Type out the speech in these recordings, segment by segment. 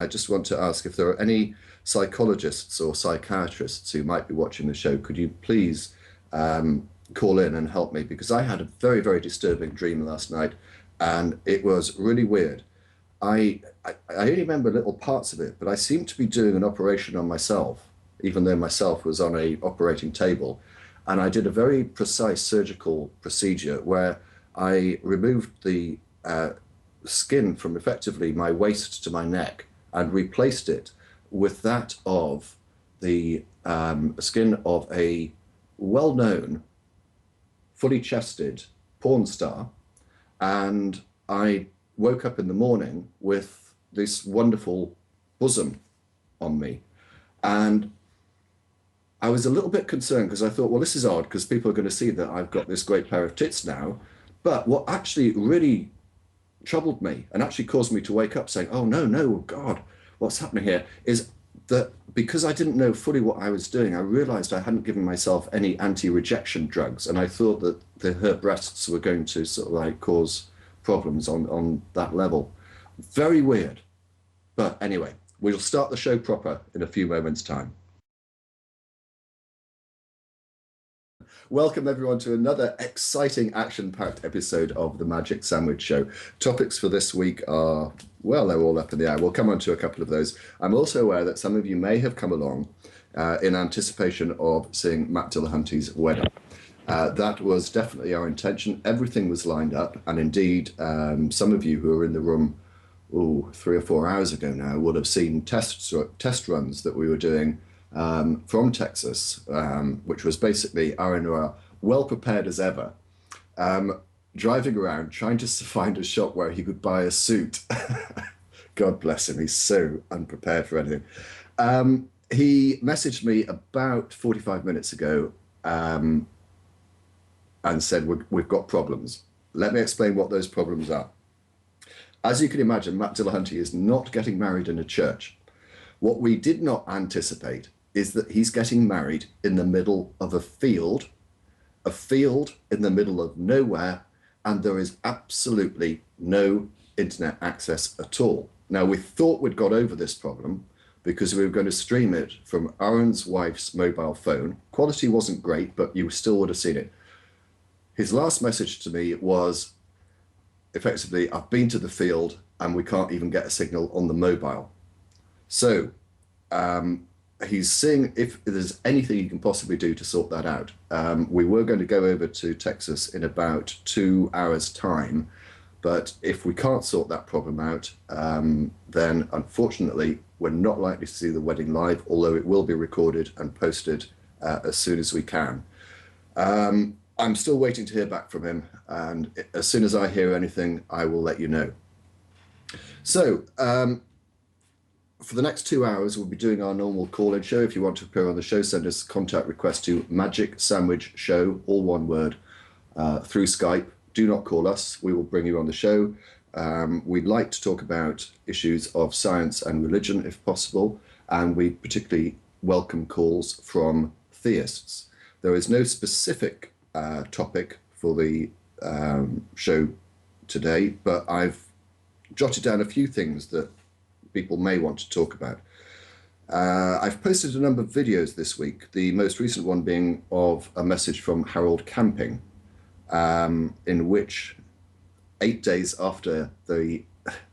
I just want to ask if there are any psychologists or psychiatrists who might be watching the show. Could you please call in and help me? Because I had a very, very disturbing dream last night, and it was really weird. I only remember little parts of it, but I seemed to be doing an operation on myself, even though myself was on a operating table. And I did a very precise surgical procedure where I removed the skin from effectively my waist to my neck and replaced it with that of the skin of a well-known, fully chested porn star. And I woke up in the morning with this wonderful bosom on me. And I was a little bit concerned because I thought, well, this is odd because people are going to see that I've got this great pair of tits now. But what actually really troubled me and actually caused me to wake up saying, oh, no, God, what's happening here, is that because I didn't know fully what I was doing, I realized I hadn't given myself any anti-rejection drugs. And I thought that her breasts were going to sort of like cause problems on that level. Very weird. But anyway, we'll start the show proper in a few moments' time. Welcome everyone to another exciting action-packed episode of the Magic Sandwich Show. Topics for this week are, well, they're all up in the air. We'll come on to a couple of those. I'm also aware that some of you may have come along in anticipation of seeing Matt Dillahunty's wedding. That was definitely our intention. Everything was lined up, and indeed, some of you who were in the room 3 or 4 hours ago now would have seen test runs that we were doing from Texas, which was basically aron, well prepared as ever, driving around trying to find a shop where he could buy a suit. God bless him, he's so unprepared for anything. He messaged me about 45 minutes ago and said, we've got problems. Let me explain what those problems are. As you can imagine, Matt Dillahunty is not getting married in a church. What we did not anticipate is that he's getting married in the middle of a field in the middle of nowhere, and there is absolutely no internet access at all. Now, we thought we'd got over this problem because we were going to stream it from Aaron's wife's mobile phone. Quality wasn't great, but you still would have seen it. His last message to me was effectively, I've been to the field and we can't even get a signal on the mobile. So he's seeing if there's anything he can possibly do to sort that out. We were going to go over to Texas in about 2 hours' time, but if we can't sort that problem out, then unfortunately, we're not likely to see the wedding live, although it will be recorded and posted as soon as we can. I'm still waiting to hear back from him, and as soon as I hear anything, I will let you know. So, for the next 2 hours, we'll be doing our normal call-in show. If you want to appear on the show, send us a contact request to Magic Sandwich Show, all one word, through Skype. Do not call us. We will bring you on the show. We'd like to talk about issues of science and religion, if possible, and we particularly welcome calls from theists. There is no specific topic for the show today, but I've jotted down a few things that people may want to talk about. I've posted a number of videos this week, the most recent one being of a message from Harold Camping, in which 8 days after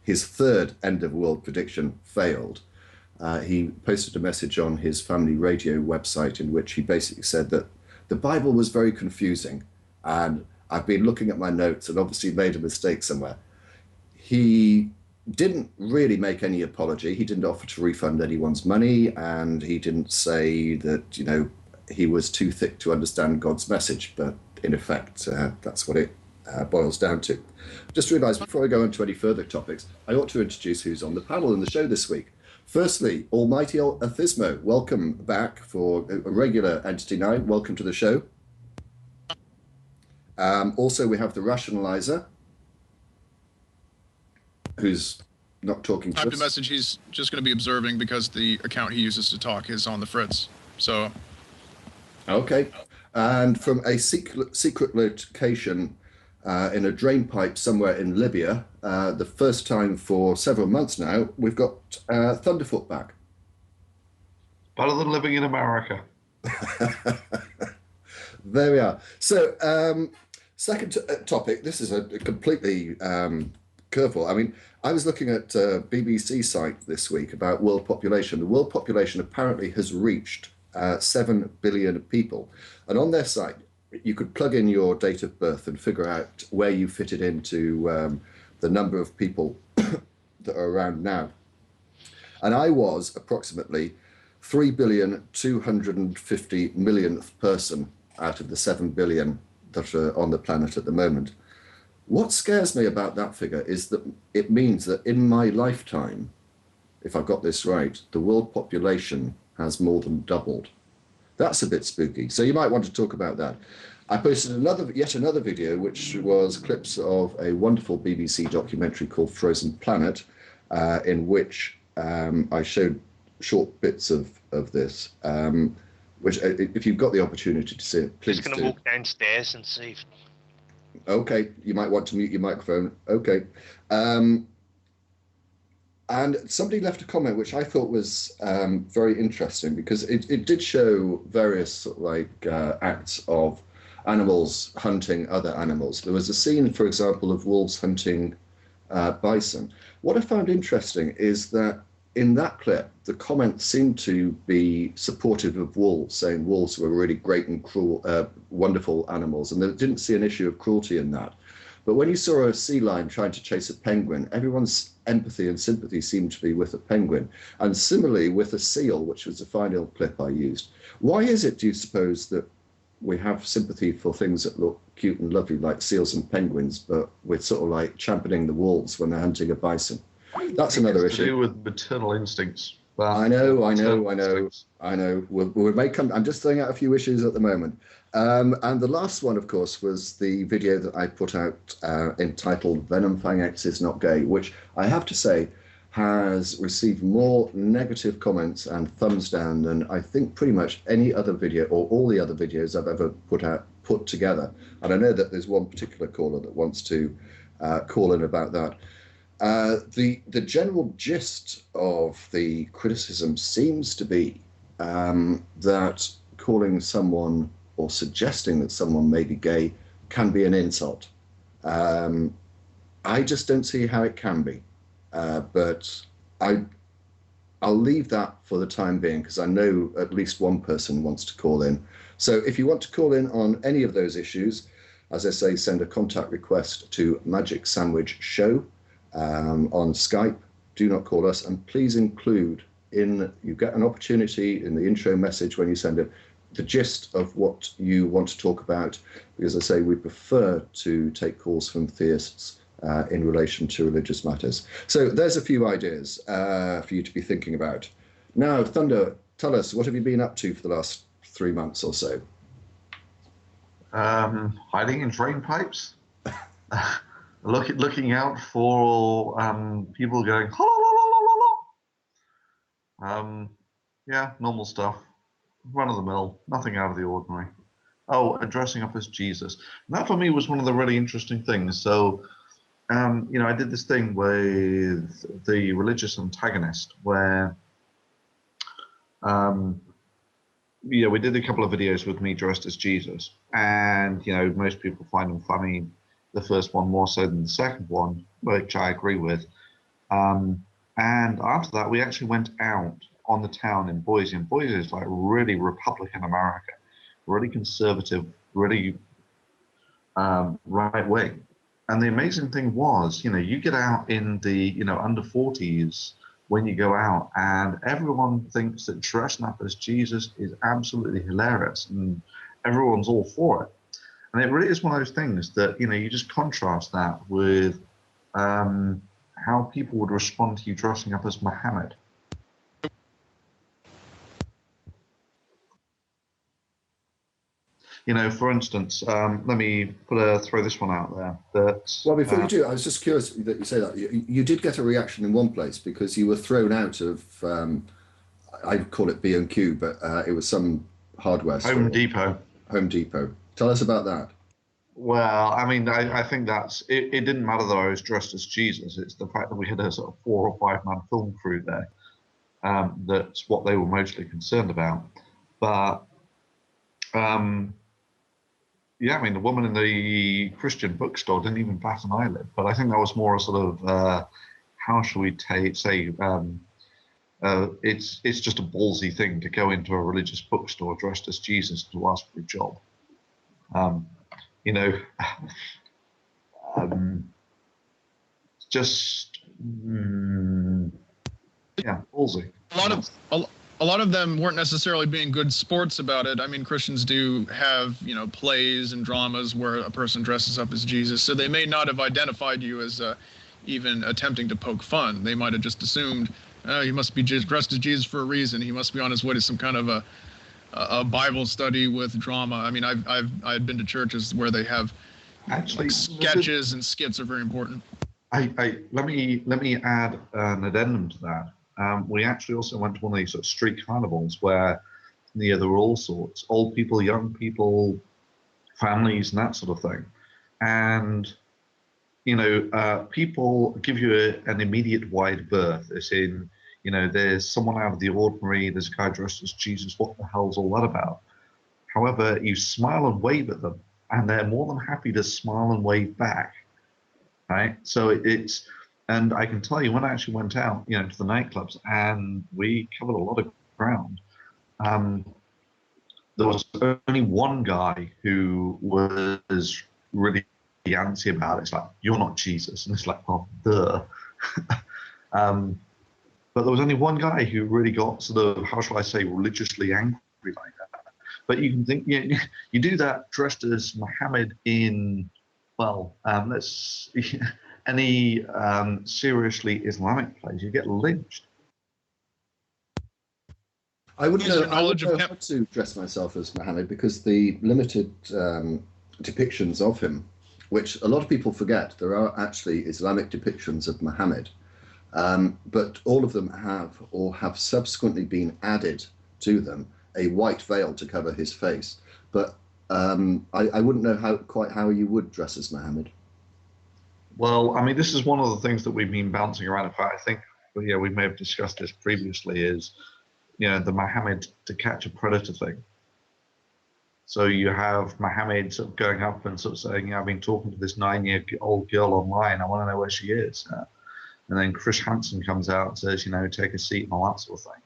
his third end of world prediction failed, he posted a message on his family radio website in which he basically said that the Bible was very confusing and I've been looking at my notes and obviously made a mistake somewhere. He didn't really make any apology. He didn't offer to refund anyone's money, and he didn't say that, you know, he was too thick to understand God's message, but in effect, that's what it boils down to. Just realised before I go on to any further topics, I ought to introduce who's on the panel in the show this week. Firstly, Almighty Athismo, welcome back for a regular entity now. Welcome to the show. Also, we have the Rationalizer, who's not talking to us. Typed a message. He's just going to be observing because the account he uses to talk is on the fritz. So. Okay. And from a secret location, in a drain pipe somewhere in Libya. The first time for several months now, we've got Thunderfoot back. Better than living in America. There we are. So, second topic. This is a completely curveball. I mean, I was looking at a BBC site this week about world population. The world population apparently has reached 7 billion people. And on their site, you could plug in your date of birth and figure out where you fitted into the number of people that are around now. And I was approximately 3,250 millionth person out of the 7 billion that are on the planet at the moment. What scares me about that figure is that it means that in my lifetime, if I've got this right, the world population has more than doubled. That's a bit spooky. So you might want to talk about that. I posted yet another video, which was clips of a wonderful BBC documentary called Frozen Planet, in which I showed short bits of this, which if you've got the opportunity to see it, please do. Just going to walk downstairs and see. Okay, you might want to mute your microphone. Okay. And somebody left a comment which I thought was very interesting, because it did show various sort of like acts of animals hunting other animals. There was a scene, for example, of wolves hunting bison. What I found interesting is that in that clip, the comments seemed to be supportive of wolves, saying wolves were really great and cruel, wonderful animals, and they didn't see an issue of cruelty in that. But when you saw a sea lion trying to chase a penguin, everyone's empathy and sympathy seemed to be with a penguin. And similarly with a seal, which was the final clip I used. Why is it, do you suppose, that we have sympathy for things that look cute and lovely like seals and penguins, but we're sort of like championing the wolves when they're hunting a bison? That's another issue. To do with maternal instincts. I know. We may come. I'm just throwing out a few issues at the moment. And the last one, of course, was the video that I put out entitled "Venom Fang X is Not Gay," which I have to say has received more negative comments and thumbs down than I think pretty much any other video or all the other videos I've ever put together. And I know that there's one particular caller that wants to call in about that. The general gist of the criticism seems to be that calling someone or suggesting that someone may be gay can be an insult. I just don't see how it can be, but I'll leave that for the time being, because I know at least one person wants to call in. So if you want to call in on any of those issues, as I say, send a contact request to Magic Sandwich Show on Skype. Do not call us, and please include you get an opportunity in the intro message when you send it, the gist of what you want to talk about, because I say we prefer to take calls from theists in relation to religious matters. So there's a few ideas for you to be thinking about. Now, Thunder, tell us, what have you been up to for the last 3 months or so? Hiding in drain pipes. Looking out for people going, la, la, la, la, la, la. Yeah, normal stuff, run of the mill, nothing out of the ordinary. Oh, and dressing up as Jesus. And that for me was one of the really interesting things. So, I did this thing with the religious antagonist where, we did a couple of videos with me dressed as Jesus, and most people find them funny. The first one more so than the second one, which I agree with. And after that, we actually went out on the town in Boise. And Boise is like really Republican America, really conservative, really right wing. And the amazing thing was, you get out in the, under 40s when you go out, and everyone thinks that dressing up as Jesus is absolutely hilarious, and everyone's all for it. And it really is one of those things that, you just contrast that with how people would respond to you dressing up as Muhammad. For instance, let me throw this one out there. Well, before you do, I was just curious that you say that. You did get a reaction in one place because you were thrown out of, I'd call it B&Q, but it was some hardware store. Home Depot. Home Depot. Tell us about that. Well, I mean, I think that's it. It didn't matter that I was dressed as Jesus. It's the fact that we had a sort of 4 or 5 man film crew there. That's what they were mostly concerned about. But yeah, I mean, the woman in the Christian bookstore didn't even bat an eyelid. But I think that was more a sort of how shall we say? It's just a ballsy thing to go into a religious bookstore dressed as Jesus to ask for a job. You know, just yeah, ballsy. A lot of them weren't necessarily being good sports about it. I mean, Christians do have, plays and dramas where a person dresses up as Jesus, so they may not have identified you as even attempting to poke fun. They might have just assumed, oh, he must be dressed as Jesus for a reason. He must be on his way to some kind of a Bible study with drama. I mean, I've been to churches where they have actually sketches and skits are very important. Let me add an addendum to that. We actually also went to one of these sort of street carnivals where there were all sorts, old people, young people, families, and that sort of thing. And people give you an immediate wide berth. As in, there's someone out of the ordinary, there's a guy dressed as Jesus, what the hell's all that about? However, you smile and wave at them, and they're more than happy to smile and wave back, right? So it's, and I can tell you, when I actually went out, to the nightclubs, and we covered a lot of ground, there was only one guy who was really antsy about it. It's like, you're not Jesus. And it's like, oh, duh. But there was only one guy who really got sort of, how shall I say, religiously angry like that. But you can think, you do that dressed as Muhammad in, well, any seriously Islamic place, you get lynched. I wouldn't know how to dress myself as Muhammad because the limited depictions of him, which a lot of people forget, there are actually Islamic depictions of Muhammad, but all of them have subsequently been added to them a white veil to cover his face. But I wouldn't know quite how you would dress as Muhammad. Well, I mean, this is one of the things that we've been bouncing around. In fact, I think, we may have discussed this previously, is, the Muhammad to catch a predator thing. So you have Muhammad sort of going up and sort of saying, I've been talking to this 9-year-old girl online. I want to know where she is. And then Chris Hansen comes out and says, take a seat and all that sort of thing.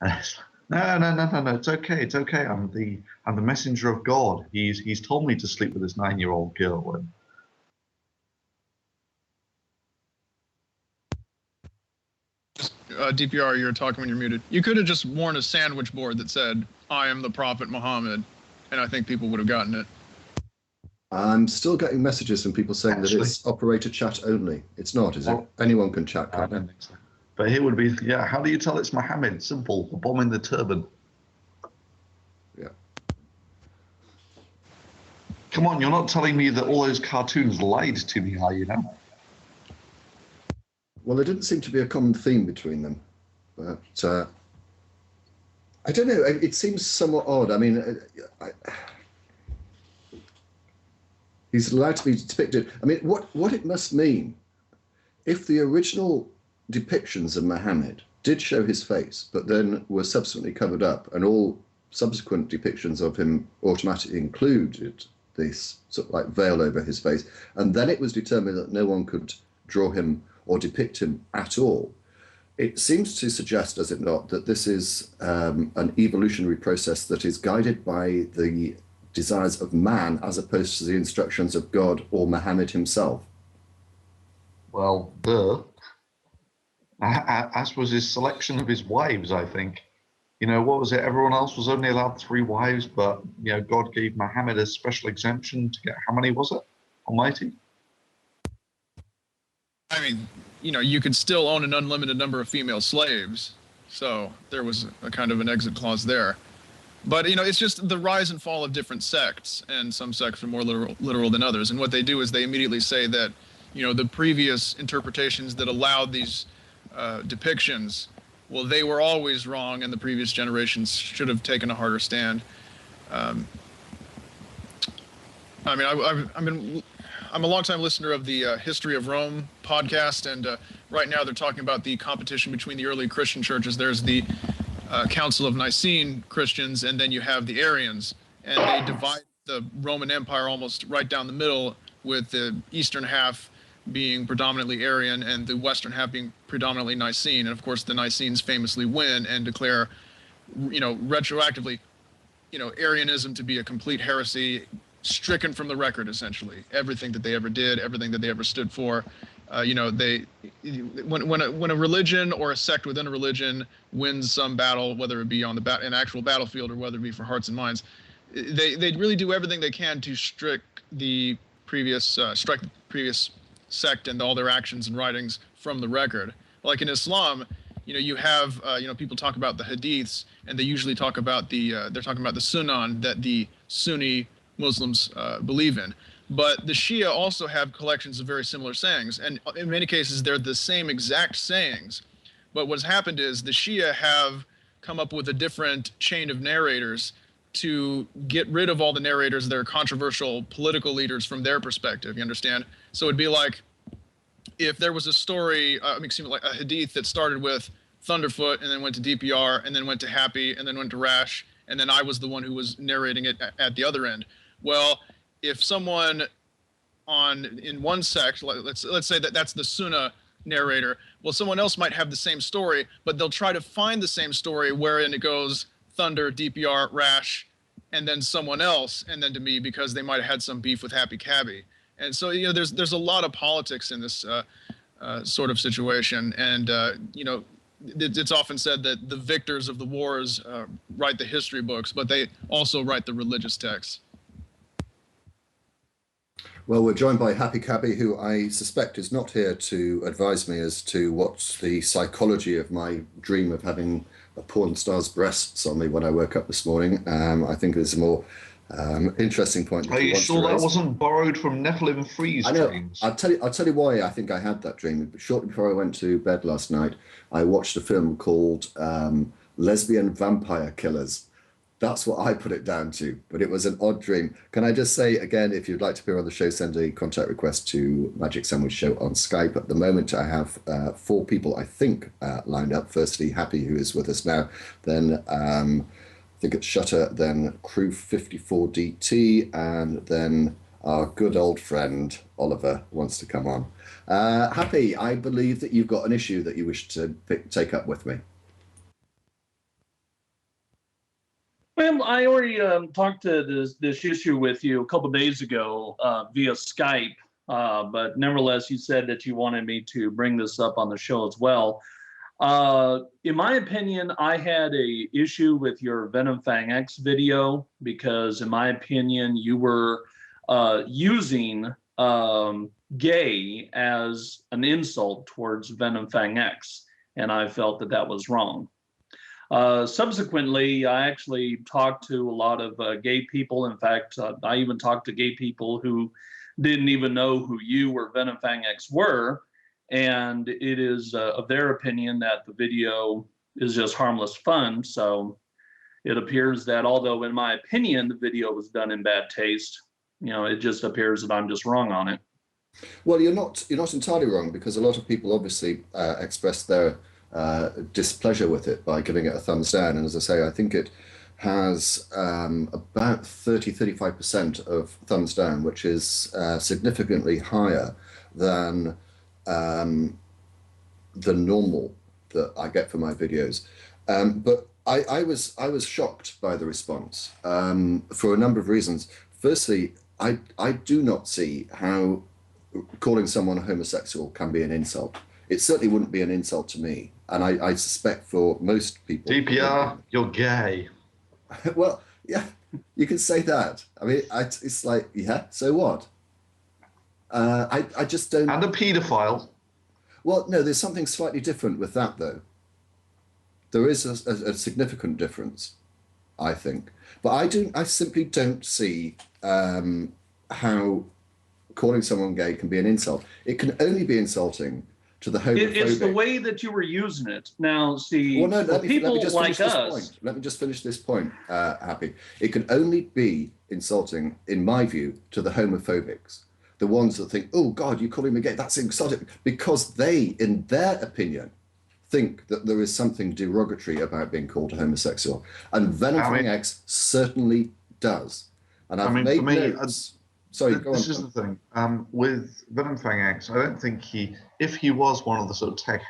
And it's like, no, it's okay. It's okay. I'm the messenger of God. He's told me to sleep with this 9-year-old girl. And DPR, you're talking when you're muted. You could have just worn a sandwich board that said, I am the Prophet Muhammad, and I think people would have gotten it. I'm still getting messages from people saying that it's operator chat only. It's not, is it? Anyone can chat, can't they? So. But here would be, how do you tell it's Muhammad? Simple, the bomb in the turban. Yeah. Come on, you're not telling me that all those cartoons lied to me, are you now? Well, there didn't seem to be a common theme between them, but I don't know. It seems somewhat odd. I mean, he's allowed to be depicted. I mean, what it must mean if the original depictions of Muhammad did show his face, but then were subsequently covered up, and all subsequent depictions of him automatically included this sort of like veil over his face, and then it was determined that no one could draw him or depict him at all. It seems to suggest, does it not, that this is an evolutionary process that is guided by the desires of man as opposed to the instructions of God or Muhammad himself. Well, as was his selection of his wives, I think. What was it? Everyone else was only allowed 3 wives, but, God gave Muhammad a special exemption to get, how many was it? Almighty? I mean, you could still own an unlimited number of female slaves, so there was a kind of an exit clause there. But, it's just the rise and fall of different sects, and some sects are more literal than others. And what they do is they immediately say that, the previous interpretations that allowed these depictions, well, they were always wrong, and the previous generations should have taken a harder stand. I mean, I'm a longtime listener of the History of Rome podcast, and right now they're talking about the competition between the early Christian churches. There's the Council of Nicene Christians, and then you have the Arians, and they divide the Roman Empire almost right down the middle, with the eastern half being predominantly Arian and the western half being predominantly Nicene. And of course, the Nicenes famously win and declare, retroactively, Arianism to be a complete heresy, stricken from the record, essentially. Everything that they ever did, everything that they ever stood for. When a religion or a sect within a religion wins some battle, whether it be on an actual battlefield or whether it be for hearts and minds, they really do everything they can to strike the previous sect and all their actions and writings from the record. Like in Islam, you have people talk about the hadiths, and they usually talk about they're talking about the sunan that the Sunni Muslims believe in. But the Shia also have collections of very similar sayings, and in many cases they're the same exact sayings. But what's happened is the Shia have come up with a different chain of narrators to get rid of all the narrators that are controversial political leaders from their perspective. You understand? So it'd be like if there was a story, like a hadith that started with Thunderfoot and then went to DPR and then went to Happy and then went to Rash, and then I was the one who was narrating it at the other end. Well, if someone in one sect, let's say that's the Sunnah narrator, well, someone else might have the same story, but they'll try to find the same story wherein it goes Thunder, DPR, Rash, and then someone else, and then to me, because they might have had some beef with Happy Cabby. And so, there's a lot of politics in this sort of situation. And, it's often said that the victors of the wars write the history books, but they also write the religious texts. Well, we're joined by Happy Cabby, who I suspect is not here to advise me as to what's the psychology of my dream of having a porn star's breasts on me when I woke up this morning. I think it's a more interesting point. Are you sure that wasn't borrowed from Nephilim Freeze dreams? I'll tell you why I think I had that dream. Shortly before I went to bed last night, I watched a film called Lesbian Vampire Killers. That's what I put it down to, but it was an odd dream. Can I just say again, if you'd like to appear on the show, send a contact request to Magic Sandwich Show on Skype. At the moment, I have 4 people, I think, lined up. Firstly, Happy, who is with us now. Then I think it's Shutter, then Crew 54DT, and then our good old friend Oliver wants to come on. Happy, I believe that you've got an issue that you wish to take up with me. Well, I already talked to this issue with you a couple of days ago via Skype, but nevertheless, you said that you wanted me to bring this up on the show as well. In my opinion, I had an issue with your Venom Fang X video because, in my opinion, you were using gay as an insult towards Venom Fang X, and I felt that that was wrong. Subsequently, I actually talked to a lot of gay people. In fact, I even talked to gay people who didn't even know who you or Venom Fang X were. And it is of their opinion that the video is just harmless fun. So it appears that although, in my opinion, the video was done in bad taste, it just appears that I'm just wrong on it. Well, you're not entirely wrong, because a lot of people obviously expressed their displeasure with it by giving it a thumbs down. And as I say, I think it has about 35% of thumbs down, which is significantly higher than the normal that I get for my videos. But I was shocked by the response for a number of reasons. Firstly, I do not see how calling someone homosexual can be an insult. It certainly wouldn't be an insult to me. And I suspect for most people... DPR, you're gay. Well, yeah, you can say that. I mean, it's like, yeah, so what? I just don't... And a paedophile. Well, no, there's something slightly different with that, though. There is a significant difference, I think. But I simply don't see how calling someone gay can be an insult. It can only be insulting to the homophobic. It's the way that you were using it. Now, see, well, no, let me people just like finish us. this point. Let me just finish this point, Happy. It can only be insulting, in my view, to the homophobics, the ones that think, oh God, you calling me gay, that's insulting, because they, in their opinion, think that there is something derogatory about being called a homosexual. And Venom from X certainly does. And I've made notes. Sorry, go on. This is the thing. With Venom Fang X, I don't think if he was one of the sort of Ted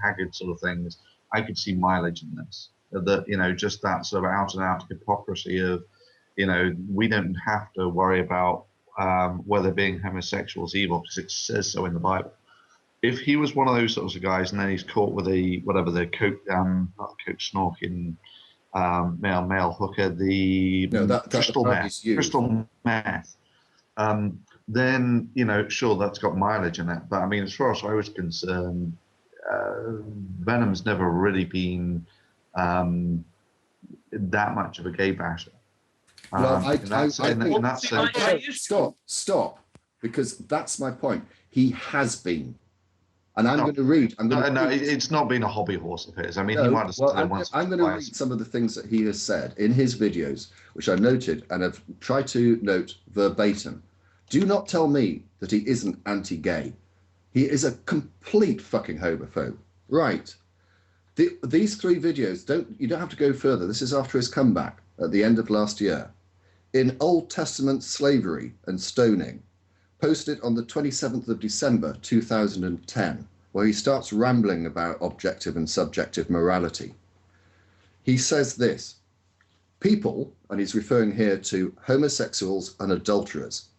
Haggard sort of things, I could see mileage in this. That, you know, just that sort of out and out hypocrisy of, you know, we don't have to worry about whether being homosexual is evil because it says so in the Bible. If he was one of those sorts of guys and then he's caught with the coke, not the coke snorking male hooker, the crystal meth, then, you know, sure, that's got mileage in it. But I mean, as far as I was concerned, Venom's never really been that much of a gay basher. Stop, because that's my point. He has been. And I'm going to read. It's not been a hobby horse of his. I mean, he might have said once. I'm going to read some of the things that he has said in his videos, which I noted and have tried to note verbatim. Do not tell me that he isn't anti-gay. He is a complete fucking homophobe. Right. These 3 videos, you don't have to go further. This is after his comeback at the end of last year. In Old Testament slavery and stoning, posted on the 27th of December 2010, where he starts rambling about objective and subjective morality. He says this: people, and he's referring here to homosexuals and adulterers,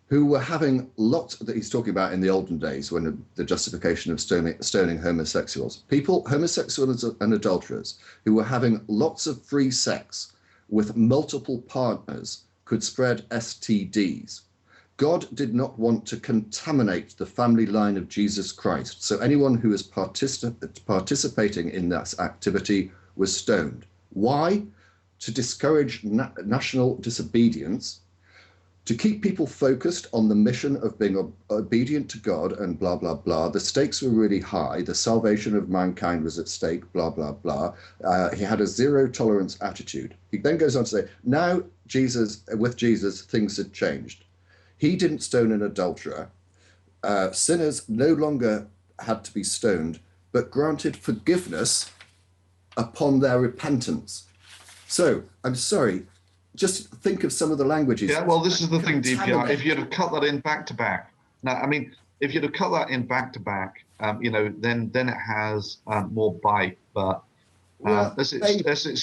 who were having lots that he's talking about in the olden days when the justification of stoning homosexuals. People, homosexuals and adulterers, who were having lots of free sex with multiple partners could spread STDs. God did not want to contaminate the family line of Jesus Christ, so anyone who was participating in that activity was stoned. Why? To discourage national disobedience, to keep people focused on the mission of being obedient to God and blah, blah, blah. The stakes were really high. The salvation of mankind was at stake, blah, blah, blah. He had a zero tolerance attitude. He then goes on to say, now with Jesus, things had changed. He didn't stone an adulterer. Sinners no longer had to be stoned, but granted forgiveness upon their repentance. So, I'm sorry, just think of some of the languages. Yeah, well, this is the thing, DPR. If you'd have cut that in back to back, now, I mean, if you'd have cut that in back to back, you know, then it has more bite. But as it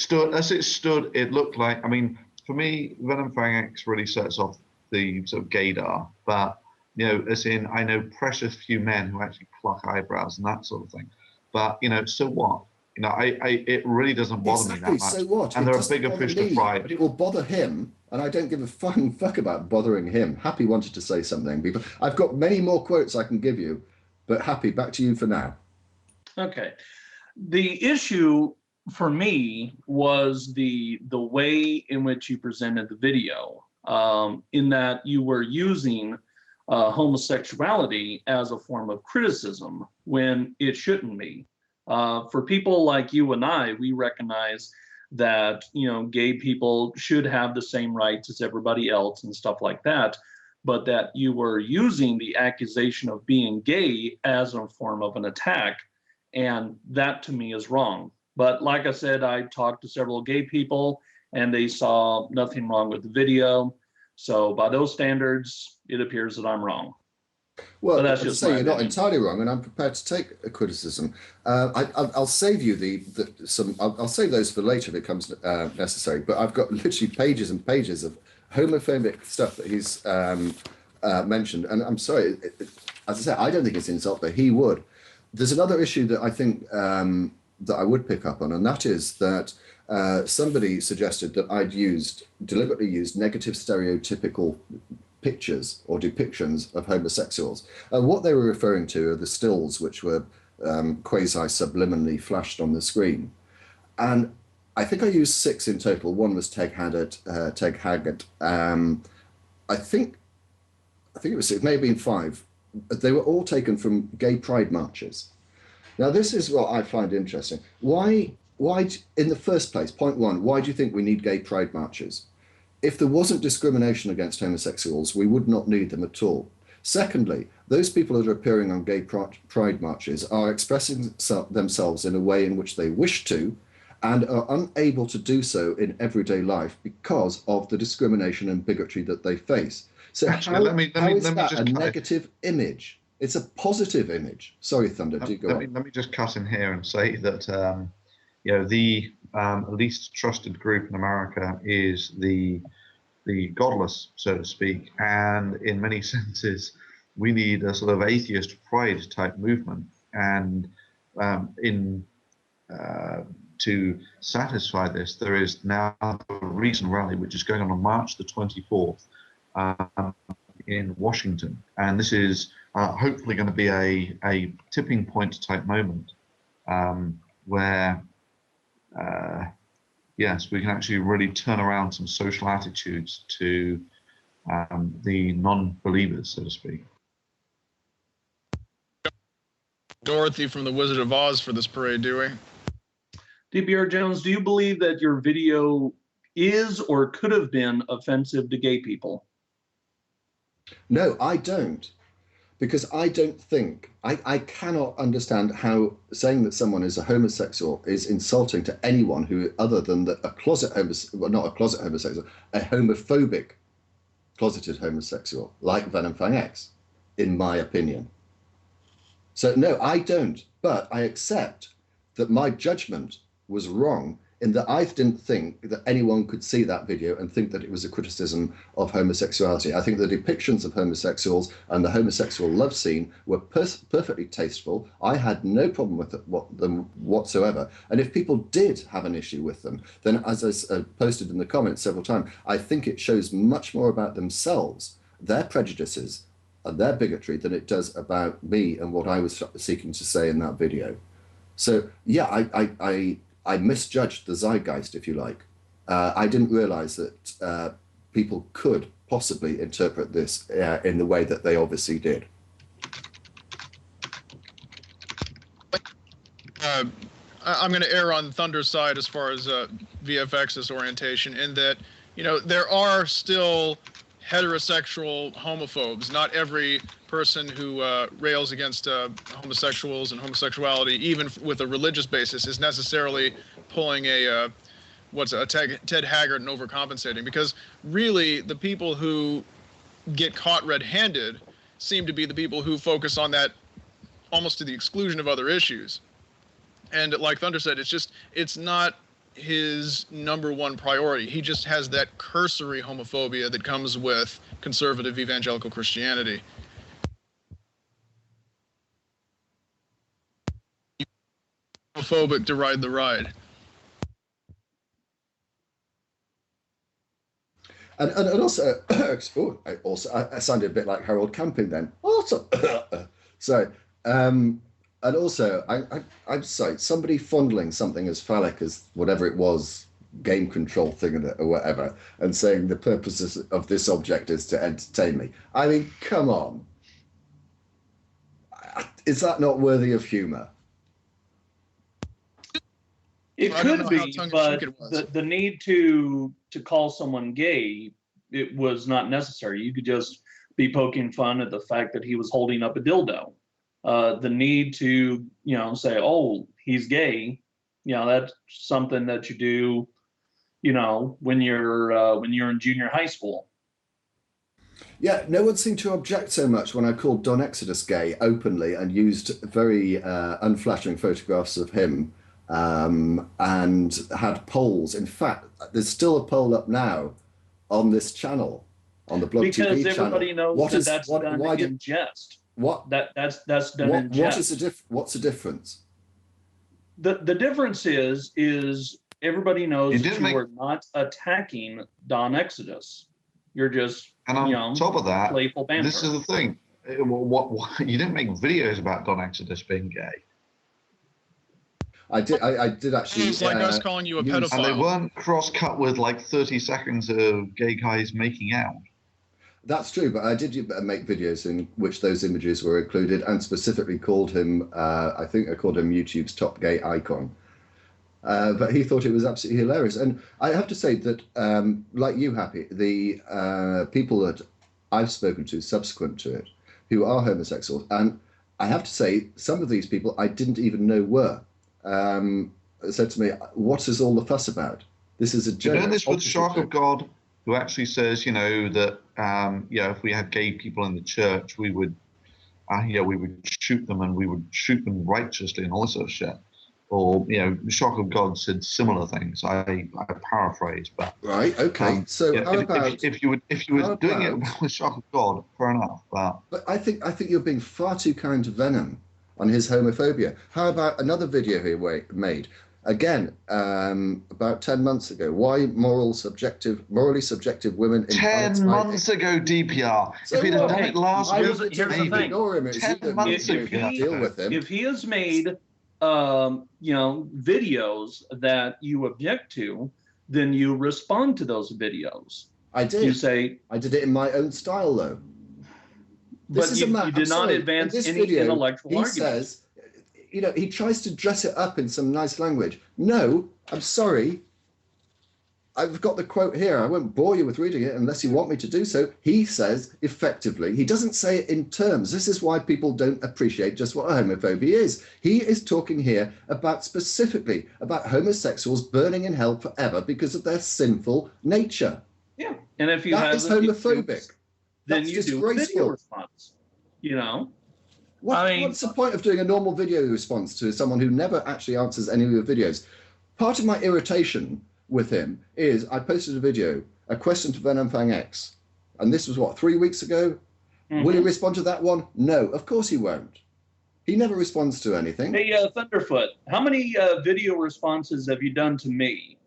stood, it looked like. I mean, for me, Venom Fang X really sets off the sort of gaydar, but, you know, as in, I know precious few men who actually pluck eyebrows and that sort of thing. But, you know, so what? You know, it really doesn't bother me that much. So what? And there are bigger fish to fry. But it will bother him, and I don't give a fucking fuck about bothering him. Happy wanted to say something. I've got many more quotes I can give you, but Happy, back to you for now. Okay. The issue for me was the way in which you presented the video, in that you were using homosexuality as a form of criticism when it shouldn't be. For people like you and I, we recognize that, you know, gay people should have the same rights as everybody else and stuff like that, but that you were using the accusation of being gay as a form of an attack, and that to me is wrong. But like I said, I talked to several gay people and they saw nothing wrong with the video. So by those standards, it appears that I'm wrong. Well, that's just say you're not entirely wrong, and I'm prepared to take a criticism. I'll save you I'll save those for later if it comes necessary. But I've got literally pages and pages of homophobic stuff that he's mentioned, and I'm sorry, as I say, I don't think it's an insult, but he would. There's another issue that I think that I would pick up on, and that is that somebody suggested that I'd deliberately used negative stereotypical pictures or depictions of homosexuals. What they were referring to are the stills which were quasi-subliminally flashed on the screen. And I think I used 6 in total. One was Teg Haggart. I think it was 6, maybe 5. They were all taken from gay pride marches. Now, this is what I find interesting. Why, in the first place, point one, why do you think we need gay pride marches? if there wasn't discrimination against homosexuals, we would not need them at all. Secondly, those people that are appearing on gay pride marches are expressing themselves in a way in which they wish to and are unable to do so in everyday life because of the discrimination and bigotry that they face. So Actually, how is let me that just a cut negative image? It's a positive image. Sorry, Thunder, do go on. let me just cut in here and say that you know, the least trusted group in America is the godless, so to speak, and in many senses, we need a sort of atheist pride type movement, and in to satisfy this, there is now a recent rally which is going on March the 24th in Washington, and this is hopefully going to be a tipping point type moment where yes, we can actually really turn around some social attitudes to the non-believers, so to speak. Dorothy from The Wizard of Oz for this parade, do we? DPR Jones, do you believe that your video is or could have been offensive to gay people? No, I don't. Because I don't think, I cannot understand how saying that someone is a homosexual is insulting to anyone who, other than a closet homosexual, well, not a closet homosexual, a homophobic closeted homosexual, like Venom Fang X, in my opinion. So no, I don't, but I accept that my judgment was wrong in that I didn't think that anyone could see that video and think that it was a criticism of homosexuality. I think the depictions of homosexuals and the homosexual love scene were perfectly tasteful. I had no problem with them whatsoever. And if people did have an issue with them, then as I posted in the comments several times, I think it shows much more about themselves, their prejudices and their bigotry than it does about me and what I was seeking to say in that video. So yeah, I misjudged the zeitgeist, if you like. I didn't realize that people could possibly interpret this in the way that they obviously did. I'm going to err on Thunder's side as far as VFX's orientation, in that, you know, there are still heterosexual homophobes. Not every person who rails against homosexuals and homosexuality, even with a religious basis, is necessarily pulling a Ted Haggard and overcompensating. Because really, the people who get caught red-handed seem to be the people who focus on that almost to the exclusion of other issues. And like Thunder said, it's not his #1 priority. He just has that cursory homophobia that comes with conservative evangelical Christianity. Homophobic to ride the ride. And also, I sounded a bit like Harold Camping then. Also, sorry. And also, I'm sorry, somebody fondling something as phallic as whatever it was, game control thing or whatever, and saying the purpose of this object is to entertain me. I mean, come on. Is that not worthy of humor? It could be, but the need to call someone gay, it was not necessary. You could just be poking fun at the fact that he was holding up a dildo. The need to, you know, say, oh, he's gay, you know, that's something that you do, you know, when you're in junior high school. Yeah, no one seemed to object so much when I called Don Exodus gay openly and used very unflattering photographs of him and had polls. In fact, there's still a poll up now on this channel, on the Blog TV channel. Because everybody knows that's done in jest. What? That's done in jest. What's the difference? The difference is everybody knows that you are not attacking Don Exodus. You're just, and on top of that, playful banter. This is the thing. What you didn't make videos about Don Exodus being gay. I did actually. It's like us calling you a pedophile. And they weren't cross-cut with like 30 seconds of gay guys making out. That's true, but I did make videos in which those images were included, and specifically called him, I think I called him YouTube's top gay icon. But he thought it was absolutely hilarious. And I have to say that, like you, Happy, the people that I've spoken to subsequent to it who are homosexuals, and I have to say, some of these people I didn't even know were, said to me, what is all the fuss about? This is a joke. You're doing this with Shock of God, who actually says, that, if we had gay people in the church, we would shoot them, and we would shoot them righteously and all this sort of shit. Or, Shock of God said similar things. I paraphrase, but right. Okay. So how about if you were doing it with Shock of God, fair enough. But I think you're being far too kind to Venom on his homophobia. How about another video he made? Again, about 10 months ago, why morally subjective women in 10 months ago, DPR. So if he'd have what? done it last I week, would here's the thing. ignore him. It's 10 either months you ago. deal with him. If he has made, videos that you object to, then you respond to those videos. I did. You say, I did it in my own style, though. but you did not advance any intellectual he argument. says, he tries to dress it up in some nice language. No, I'm sorry. I've got the quote here. I won't bore you with reading it unless you want me to do so. He says, effectively, he doesn't say it in terms. This is why people don't appreciate just what homophobia is. He is talking here specifically about homosexuals burning in hell forever because of their sinful nature. Yeah, and if you That have is homophobic. then That's you do a video disgraceful. response. What's the point of doing a normal video response to someone who never actually answers any of your videos? Part of my irritation with him is I posted a video, a question to Venom Fang X, and this was 3 weeks ago? Mm-hmm. Will he respond to that one? No, of course he won't. He never responds to anything. Hey, Thunderfoot, how many video responses have you done to me?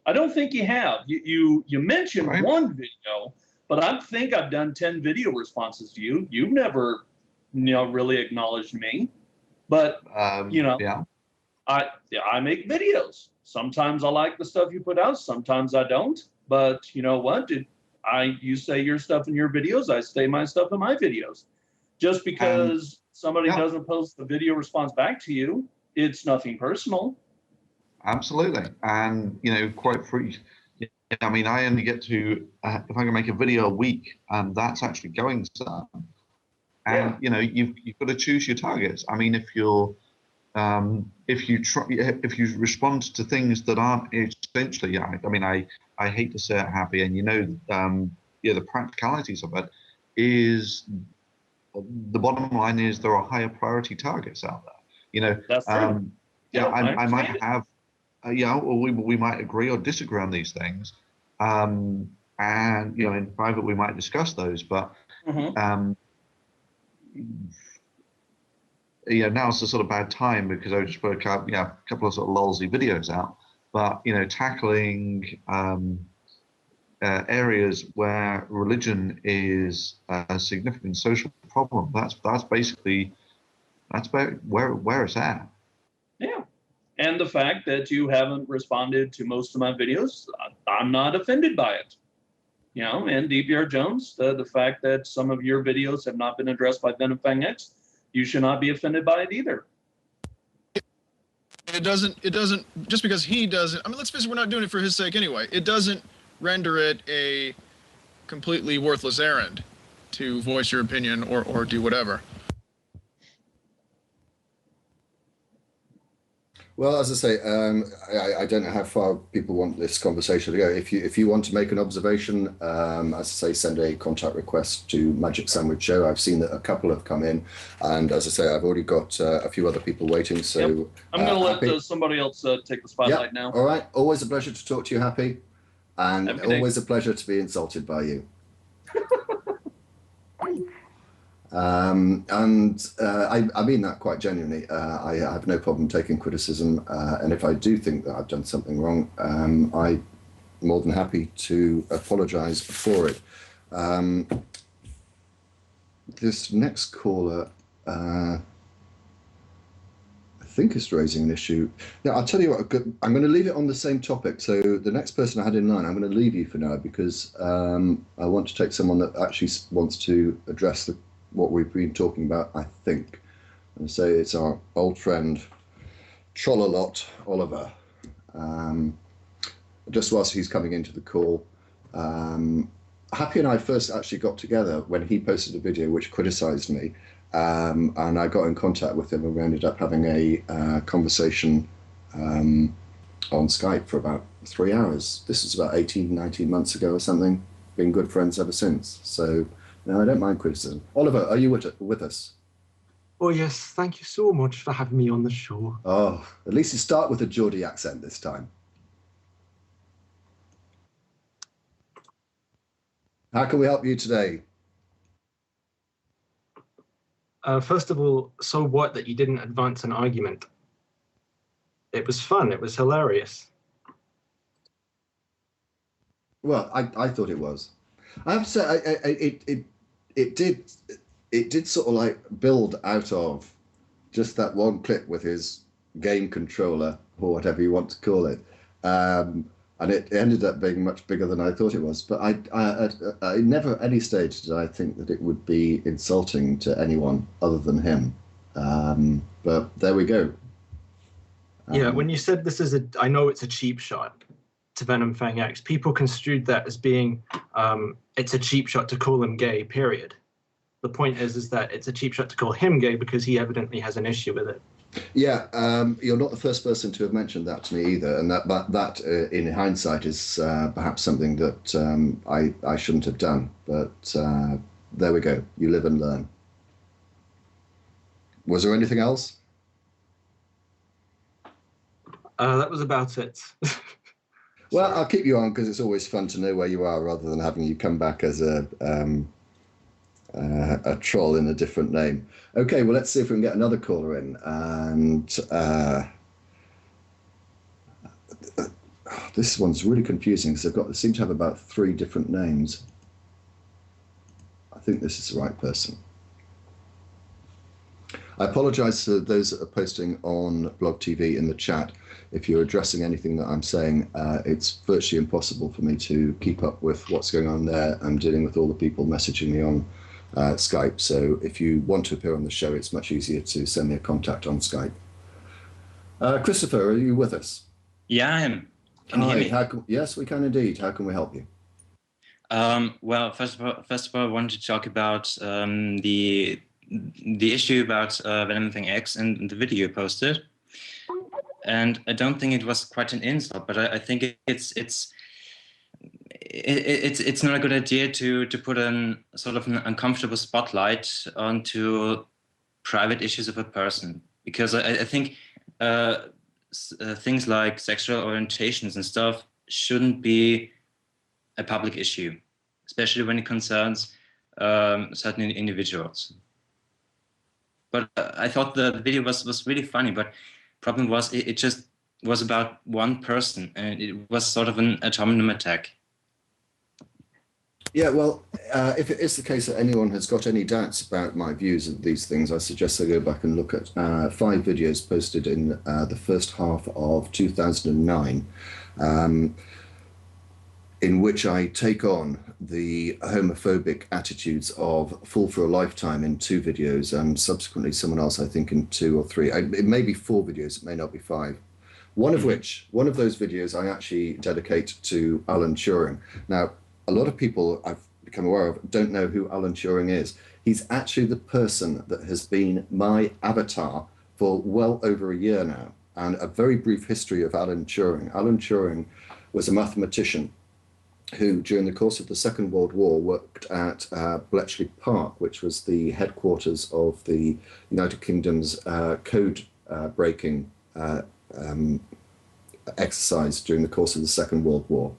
I don't think you have. You mentioned Right. one video, but I think I've done 10 video responses to you. You've never, really acknowledged me. But yeah. I make videos. Sometimes I like the stuff you put out. Sometimes I don't. But you know what? You say your stuff in your videos. I say my stuff in my videos. Just because somebody doesn't post a video response back to you, it's nothing personal. Absolutely, and quite free. I mean, I only get to if I can make a video a week, and that's actually going some. And you've got to choose your targets. I mean, if you respond to things that aren't essentially, I hate to say it, Happy, and the practicalities of it is the bottom line is there are higher priority targets out there. That's true. I might have. Or we might agree or disagree on these things, and in private we might discuss those. But now's the sort of bad time because I just put a couple of sort of lolsy videos out. But tackling areas where religion is a significant social problem. That's about where it's at. Yeah. And the fact that you haven't responded to most of my videos, I'm not offended by it. And DPR Jones, the fact that some of your videos have not been addressed by Venom Fang X, you should not be offended by it either. It doesn't, just because he doesn't, let's face it, we're not doing it for his sake anyway. It doesn't render it a completely worthless errand to voice your opinion or do whatever. Well, as I say, I don't know how far people want this conversation to go. If you want to make an observation, as I say, send a contact request to Magic Sandwich Show. I've seen that a couple have come in, and as I say, I've already got a few other people waiting. So yep. I'm going to let somebody else take the spotlight now. All right. Always a pleasure to talk to you, Happy, and always a pleasure to be insulted by you. I mean that quite genuinely. I have no problem taking criticism, and if I do think that I've done something wrong, I'm more than happy to apologise for it. This next caller, I think, is raising an issue. Yeah, I'll tell you what, I'm going to leave it on the same topic. So the next person I had in line, I'm going to leave you for now because I want to take someone that actually wants to address what we've been talking about, I think. And so it's our old friend Trollolot Oliver. Just whilst he's coming into the call, Happy and I first actually got together when he posted a video which criticised me, and I got in contact with him, and we ended up having a conversation on Skype for about 3 hours. This was about 18, 19 months ago or something. Been good friends ever since. So, no, I don't mind criticism. Oliver, are you with us? Oh, yes. Thank you so much for having me on the show. Oh, at least you start with a Geordie accent this time. How can we help you today? First of all, so what that you didn't advance an argument? It was fun. It was hilarious. Well, I thought it was. I have to say, it did sort of like build out of just that one clip with his game controller, or whatever you want to call it. And it ended up being much bigger than I thought it was. But I never at any stage did I think that it would be insulting to anyone other than him. But there we go. Yeah, when you said this is I know it's a cheap shot to Venom Fang X, people construed that as being, it's a cheap shot to call him gay, period. The point is that it's a cheap shot to call him gay because he evidently has an issue with it. Yeah, you're not the first person to have mentioned that to me either, and that in hindsight is perhaps something that I shouldn't have done. But there we go. You live and learn. Was there anything else? That was about it. Well, I'll keep you on because it's always fun to know where you are rather than having you come back as a troll in a different name. Okay, well, let's see if we can get another caller in. And this one's really confusing because they seem to have about 3 different names. I think this is the right person. I apologise to those that are posting on Blog TV in the chat. If you're addressing anything that I'm saying, it's virtually impossible for me to keep up with what's going on there. I'm dealing with all the people messaging me on Skype. So if you want to appear on the show, it's much easier to send me a contact on Skype. Christopher, are you with us? Yeah, I am. Can you hear me? Yes, we can indeed. How can we help you? Well, first of all, I wanted to talk about the issue about Venom Thing X and the video you posted. And I don't think it was quite an insult, but I think it's not a good idea to put an sort of an uncomfortable spotlight onto private issues of a person, because I think things like sexual orientations and stuff shouldn't be a public issue, especially when it concerns certain individuals. But I thought the video was really funny, but problem was it just was about one person, and it was sort of an ad hominem attack. Yeah, well, if it is the case that anyone has got any doubts about my views of these things, I suggest they go back and look at 5 videos posted in the first half of 2009, in which I take on the homophobic attitudes of Fool for a Lifetime in 2 videos, and subsequently someone else, I think, in 2 or 3. It may be 4 videos, it may not be 5. One of those videos I actually dedicate to Alan Turing. Now, a lot of people I've become aware of don't know who Alan Turing is. He's actually the person that has been my avatar for well over a year now. And a very brief history of Alan Turing. Alan Turing was a mathematician who, during the course of the Second World War, worked at Bletchley Park, which was the headquarters of the United Kingdom's code-breaking exercise during the course of the Second World War.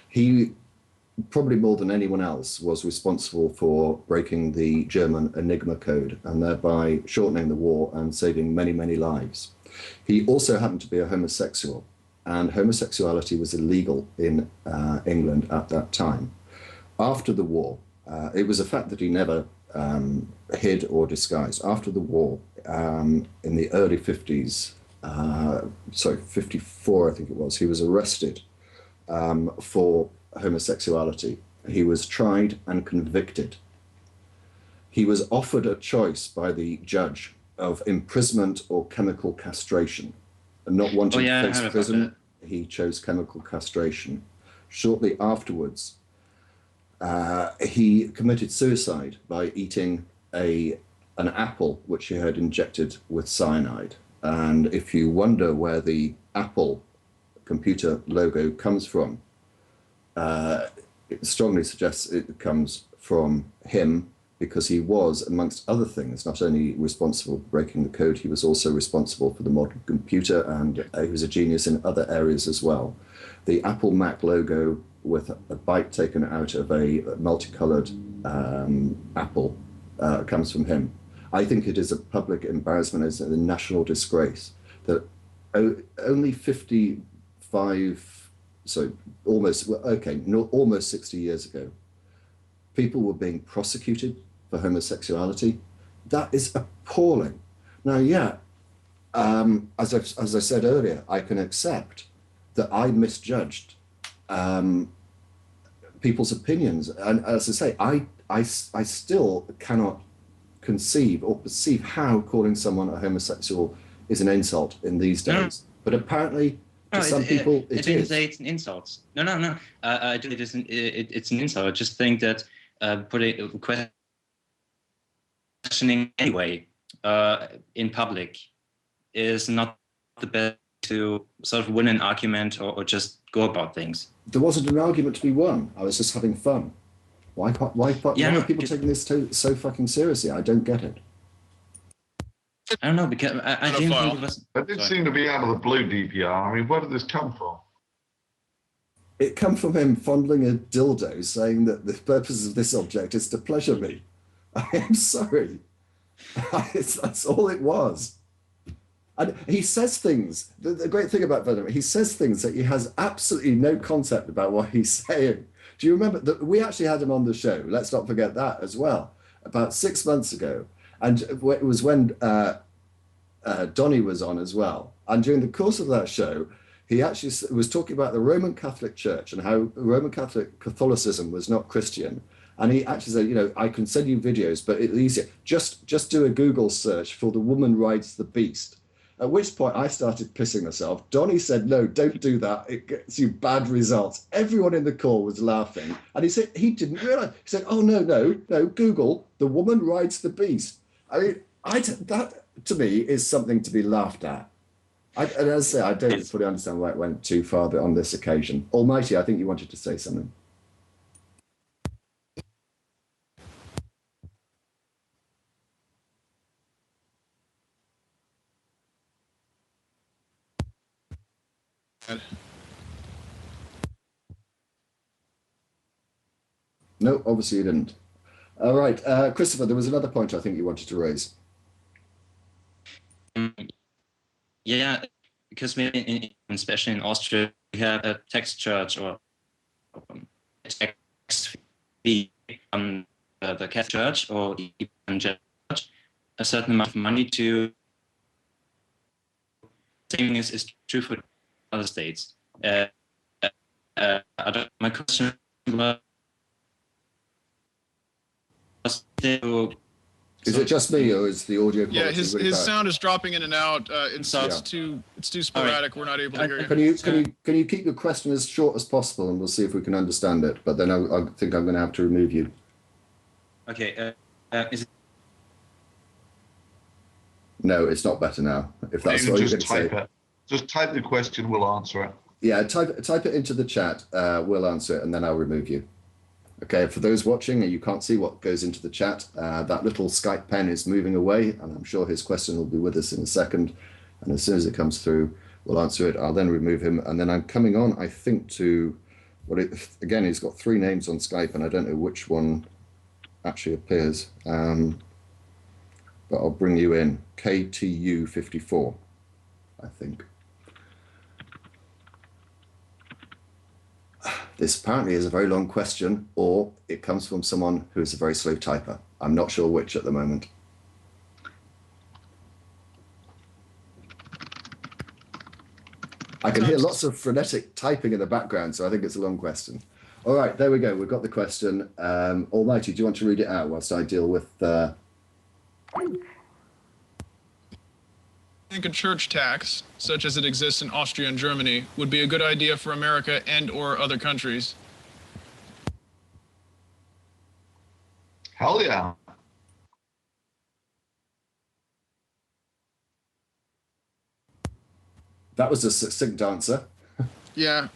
He, probably more than anyone else, was responsible for breaking the German Enigma code and thereby shortening the war and saving many, many lives. He also happened to be a homosexual, and homosexuality was illegal in England at that time. After the war, it was a fact that he never hid or disguised. After the war, in the early 50s, 54 I think it was, he was arrested for homosexuality. He was tried and convicted. He was offered a choice by the judge of imprisonment or chemical castration. And not wanting I to face heard about prison, he chose chemical castration. Shortly afterwards, he committed suicide by eating an apple which he had injected with cyanide. And if you wonder where the Apple computer logo comes from, it strongly suggests it comes from him, because he was, amongst other things, not only responsible for breaking the code, he was also responsible for the modern computer, and he was a genius in other areas as well. The Apple Mac logo with a bite taken out of a multicolored apple comes from him. I think it is a public embarrassment, it's a national disgrace that only 55, so almost 60 years ago, people were being prosecuted for homosexuality. That is appalling. Now, as I said earlier, I can accept that I misjudged people's opinions, and as I say, I still cannot conceive or perceive how calling someone a homosexual is an insult in these days. But apparently, to some people, I didn't say it's an insult. No. It's an insult. I just think that questioning anyway in public is not the best to sort of win an argument or just go about things. There wasn't an argument to be won. I was just having fun. Why are people taking this so fucking seriously? I don't get it. I don't know, because I didn't think it was... That did seem to be out of the blue, DPR. I mean, where did this come from? It come from him fondling a dildo, saying that the purpose of this object is to pleasure me. I am sorry. That's all it was. And he says things, the great thing about Venom, he says things that he has absolutely no concept about what he's saying. Do you remember that we actually had him on the show? Let's not forget that as well, about 6 months ago. And it was when Donnie was on as well. And during the course of that show, he actually was talking about the Roman Catholic Church and how Roman Catholicism was not Christian. And he actually said, I can send you videos, but it's easier. Just do a Google search for The Woman Rides the Beast. At which point I started pissing myself. Donnie said, no, don't do that. It gets you bad results. Everyone in the call was laughing. And he said he didn't realize. He said, oh, no, Google The Woman Rides the Beast. I mean, that to me is something to be laughed at. And as I say, I don't fully understand why it went too far on this occasion. Almighty, I think you wanted to say something. No, obviously you didn't. All right, Christopher, there was another point I think you wanted to raise. Yeah, because maybe especially in Austria, we have a text church or a text fee on the Catholic Church or even church, a certain amount of money to. Same is true for other states. My question was. Is it just me, or is the audio quality? Yeah, really his bad? sound is dropping in and out. It's too sporadic. Right. We're not able to hear you. Can you keep your question as short as possible, and we'll see if we can understand it. But then I think I'm going to have to remove you. Okay. Is it? No, it's not better now. If that's what you're going to say. Just type the question. We'll answer it. Yeah, type it into the chat. We'll answer it, and then I'll remove you. Okay, for those watching and you can't see what goes into the chat, that little Skype pen is moving away, and I'm sure his question will be with us in a second. And as soon as it comes through, we'll answer it. I'll then remove him, and then I'm coming on, I think, to again, he's got 3 names on Skype, and I don't know which one actually appears. But I'll bring you in, KTU54, I think. This apparently is a very long question, or it comes from someone who is a very slow typer. I'm not sure which at the moment. I can hear lots of frenetic typing in the background, so I think it's a long question. All right, there we go. We've got the question. Almighty, do you want to read it out whilst I deal with... think a church tax, such as it exists in Austria and Germany, would be a good idea for America and/or other countries? Hell yeah. That was a succinct answer. Yeah,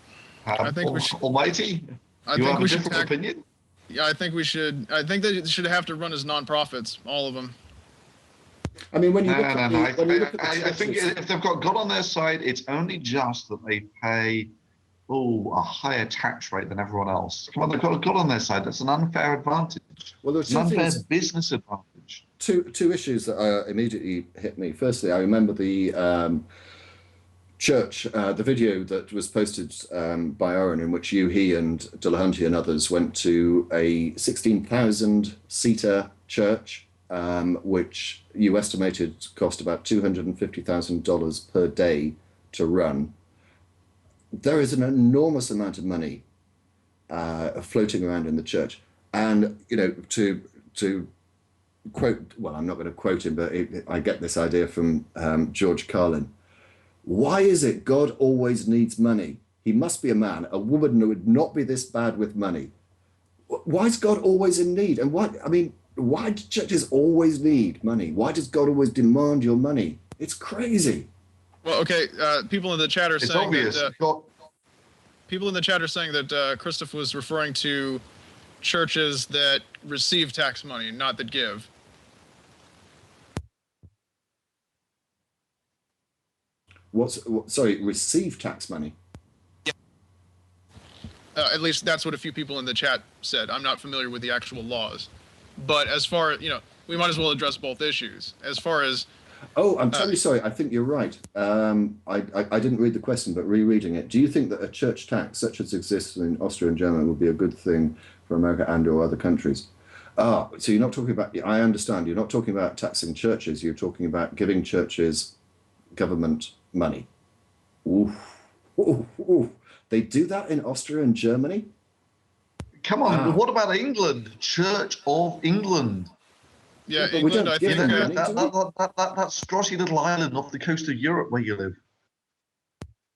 I think we should. Almighty, I you think have we a should. different opinion? Yeah, I think we should. I think they should have to run as nonprofits, all of them. I mean, when you No, look at no, no. the, when you look at the I think churches- if they've got God on their side, it's only just that they pay a higher tax rate than everyone else. Come on, they've got God on their side. That's an unfair advantage. well, there are It's an two unfair things, business advantage. two issues that immediately hit me. Firstly, I remember the church, the video that was posted by Aron, in which you, he, and Dillahunty and others went to a 16,000-seater church, which you estimated cost about $250,000 per day to run. There is an enormous amount of money floating around in the church, and to quote, well, I'm not going to quote him, but I get this idea from George Carlin. Why is it God always needs money? He must be a man. A woman would not be this bad with money. Why is God always in need? And why do churches always need money? Why does God always demand your money? It's crazy. Well, okay. People in the chat are It's saying obvious. that. People in the chat are saying that Christoph was referring to churches that receive tax money, not that give. Sorry, receive tax money? At least that's what a few people in the chat said. I'm not familiar with the actual laws. But as far as, we might as well address both issues. As far as... Oh, I'm terribly sorry. I think you're right. I didn't read the question, but rereading it. Do you think that a church tax, such as exists in Austria and Germany, would be a good thing for America and or other countries? So you're not talking about... I understand. You're not talking about taxing churches. You're talking about giving churches government money. Oof. Oof. Oof. They do that in Austria and Germany? Come on, what about England? Church of England. Yeah, But we England, don't I give think... them money. That scrotty little island off the coast of Europe where you live.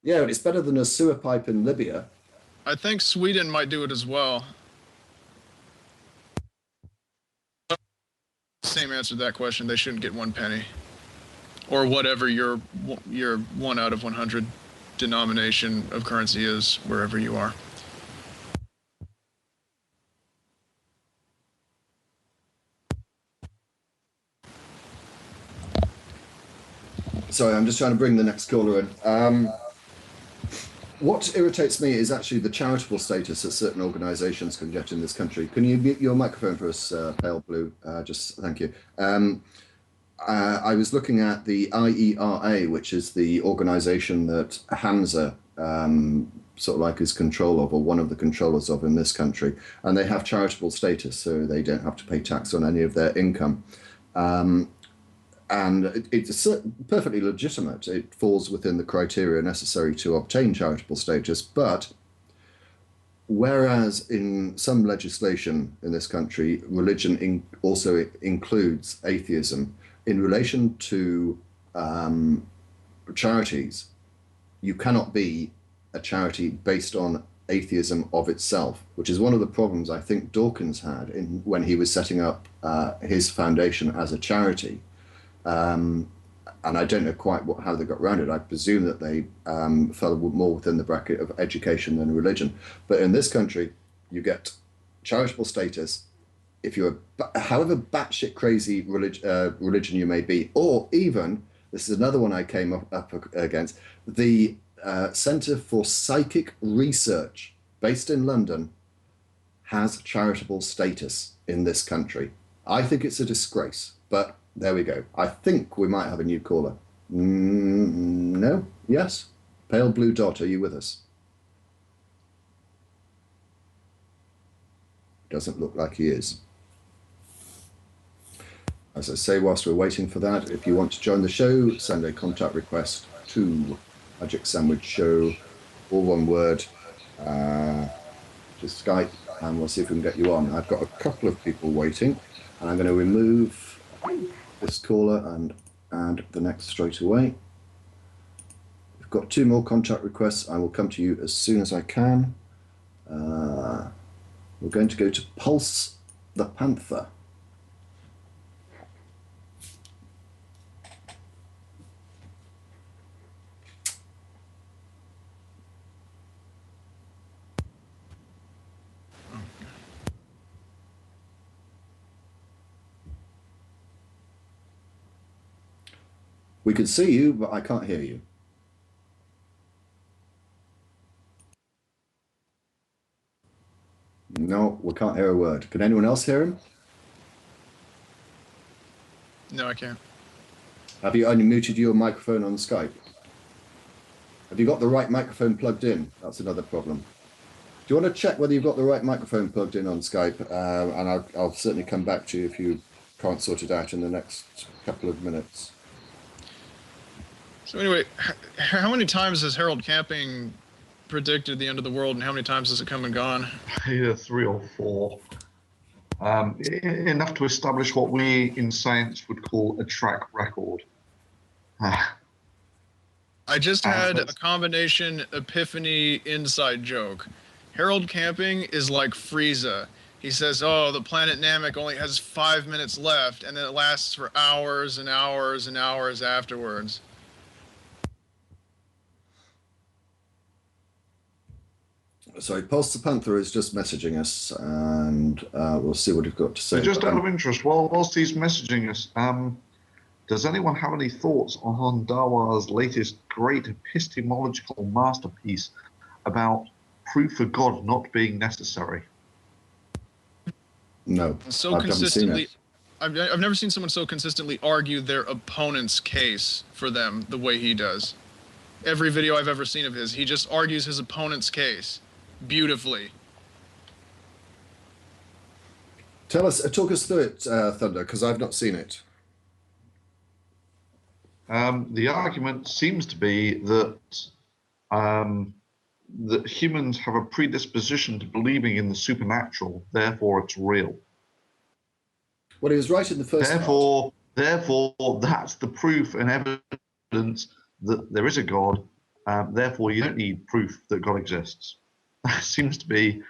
Yeah, it's better than a sewer pipe in Libya. I think Sweden might do it as well. Same answer to that question. They shouldn't get 1 penny. Or whatever your 1 out of 100 denomination of currency is, wherever you are. Sorry, I'm just trying to bring the next caller in. What irritates me is actually the charitable status that certain organisations can get in this country. Can you mute your microphone for us, Pale Blue? Just thank you. I was looking at the IERA, which is the organisation that Hamza sort of like is control of, or one of the controllers of in this country, and they have charitable status, so they don't have to pay tax on any of their income. And it's perfectly legitimate. It falls within the criteria necessary to obtain charitable status. But whereas in some legislation in this country, religion also includes atheism, in relation to charities, you cannot be a charity based on atheism of itself, which is one of the problems I think Dawkins had when he was setting up his foundation as a charity. And I don't know quite how they got around it. I presume that they fell more within the bracket of education than religion. But in this country, you get charitable status if you're however batshit crazy religion you may be, or even, this is another one I came up against, the Centre for Psychic Research, based in London, has charitable status in this country. I think it's a disgrace, but there we go. I think we might have a new caller. No? Yes? Pale Blue Dot, are you with us? Doesn't look like he is. As I say, whilst we're waiting for that, if you want to join the show, send a contact request to Magic Sandwich Show, all one word, to Skype, and we'll see if we can get you on. I've got a couple of people waiting, and I'm going to remove this caller and add the next straight away. I've got 2 more contact requests. I will come to you as soon as I can. We're going to go to Pulse the Panther. We can see you, but I can't hear you. No, we can't hear a word. Can anyone else hear him? No, I can't. Have you unmuted your microphone on Skype? Have you got the right microphone plugged in? That's another problem. Do you want to check whether you've got the right microphone plugged in on Skype? And I'll certainly come back to you if you can't sort it out in the next couple of minutes. So anyway, how many times has Harold Camping predicted the end of the world, and how many times has it come and gone? Either 3 or 4. Enough to establish what we in science would call a track record. I just had a combination epiphany inside joke. Harold Camping is like Frieza. He says, oh, the planet Namek only has 5 minutes left, and then it lasts for hours and hours and hours afterwards. Sorry, Pulse the Panther is just messaging us, and we'll see what he's got to say. So just out of interest, whilst he's messaging us, does anyone have any thoughts on Darwin's latest great epistemological masterpiece about proof of God not being necessary? No, So I've never seen it. I've never seen someone so consistently argue their opponent's case for them the way he does. Every video I've ever seen of his, he just argues his opponent's case beautifully. Talk us through it, Thunder, because I've not seen it. The argument seems to be that that humans have a predisposition to believing in the supernatural, therefore it's real. Well, he was right in the first Therefore, that's the proof and evidence that there is a God. Therefore, you don't need proof that God exists. That seems to be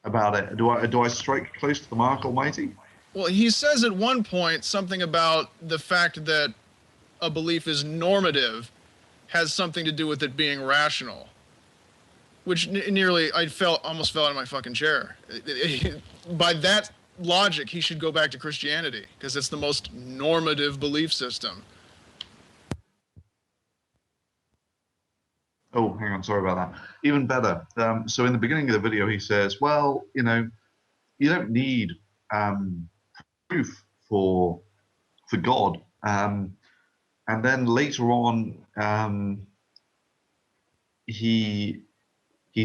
about it. Do I strike close to the mark, Almighty? Well, he says at one point something about the fact that a belief is normative has something to do with it being rational, which nearly almost fell out of my fucking chair. By that logic, he should go back to Christianity because it's the most normative belief system. Oh, hang on, sorry about that. Even better. So in the beginning of the video, he says, well, you know, you don't need proof for God. And then later on, he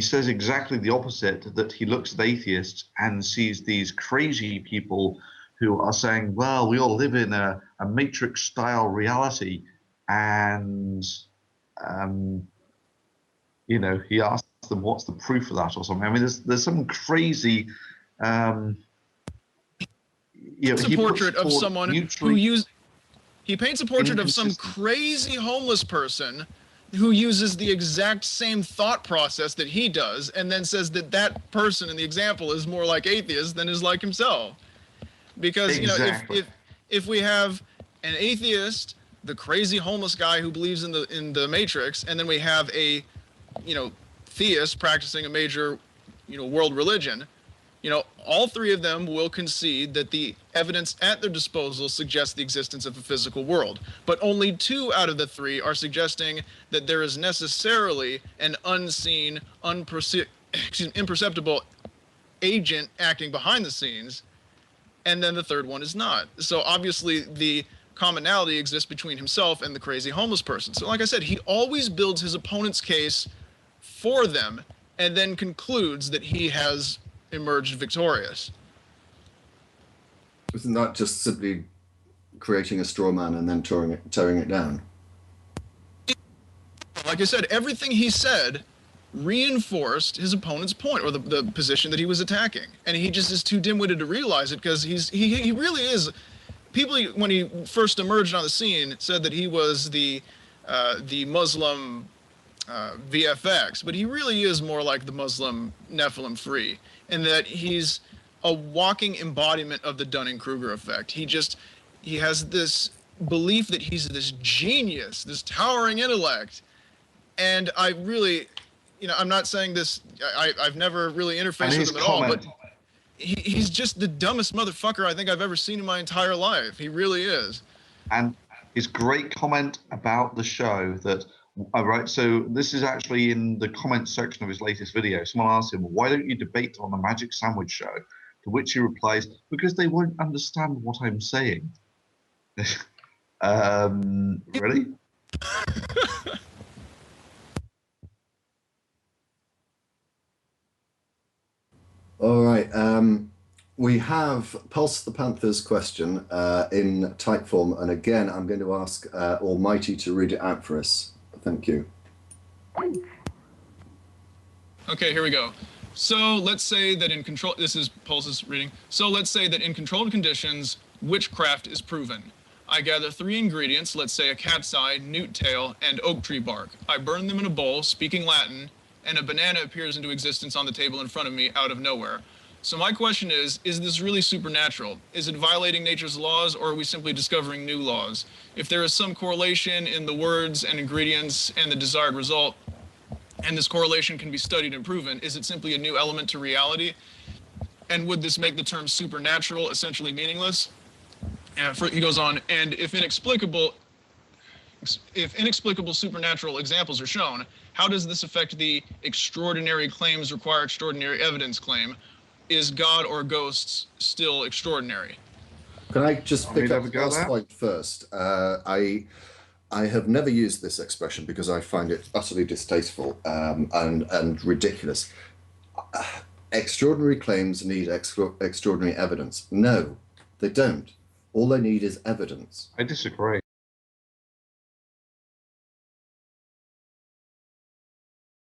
says exactly the opposite, that he looks at atheists and sees these crazy people who are saying, well, we all live in a matrix-style reality. And, you know, he asks them, what's the proof of that or something? I mean, there's some crazy... It's a portrait of someone he paints a portrait of some crazy homeless person who uses the exact same thought process that he does, and then says that that person in the example is more like atheist than is like himself. Because exactly. You know, if we have an atheist, the crazy homeless guy who believes in the Matrix, and then we have a theist practicing a major world religion, all three of them will concede that the evidence at their disposal suggests the existence of a physical world. But only 2 out of the 3 are suggesting that there is necessarily an unseen, imperceptible agent acting behind the scenes, and then the 3rd one is not. So obviously the commonality exists between himself and the crazy homeless person. So like I said, he always builds his opponent's case for them and then concludes that he has emerged victorious. Isn't that just simply creating a straw man and then tearing it down? Like I said, everything he said reinforced his opponent's point, or the position that he was attacking, and he just is too dim-witted to realize it, because he really is. People, when he first emerged on the scene, said that he was the Muslim VFX, but he really is more like the Muslim Nephilim Free, in that he's a walking embodiment of the Dunning-Kruger effect. He has this belief that he's this genius, this towering intellect, and I really, I'm not saying this, I've never really interfaced with him at all, but he's just the dumbest motherfucker I think I've ever seen in my entire life. He really is. And his great comment about the show that, all right, so this is actually in the comment section of his latest video. Someone asked him, why don't you debate on the Magic Sandwich Show? To which he replies, because they won't understand what I'm saying. Really? All right. We have Pulse the Panther's question in type form. And again, I'm going to ask Almighty to read it out for us. Thank you. Okay, here we go. So let's say that in control, this is Pulse's reading. So let's say that in controlled conditions, witchcraft is proven. I gather 3 ingredients, let's say a cat's eye, newt tail, and oak tree bark. I burn them in a bowl, speaking Latin, and a banana appears into existence on the table in front of me out of nowhere. So my question is this really supernatural? Is it violating nature's laws, or are we simply discovering new laws? If there is some correlation in the words and ingredients and the desired result, and this correlation can be studied and proven, is it simply a new element to reality? And would this make the term supernatural essentially meaningless? And he goes on, and if inexplicable supernatural examples are shown, how does this affect the extraordinary claims require extraordinary evidence claim? Is God or ghosts still extraordinary? Can I just pick up the last point first? I have never used this expression because I find it utterly distasteful and ridiculous. Extraordinary claims need extraordinary evidence. No, they don't. All they need is evidence. I disagree.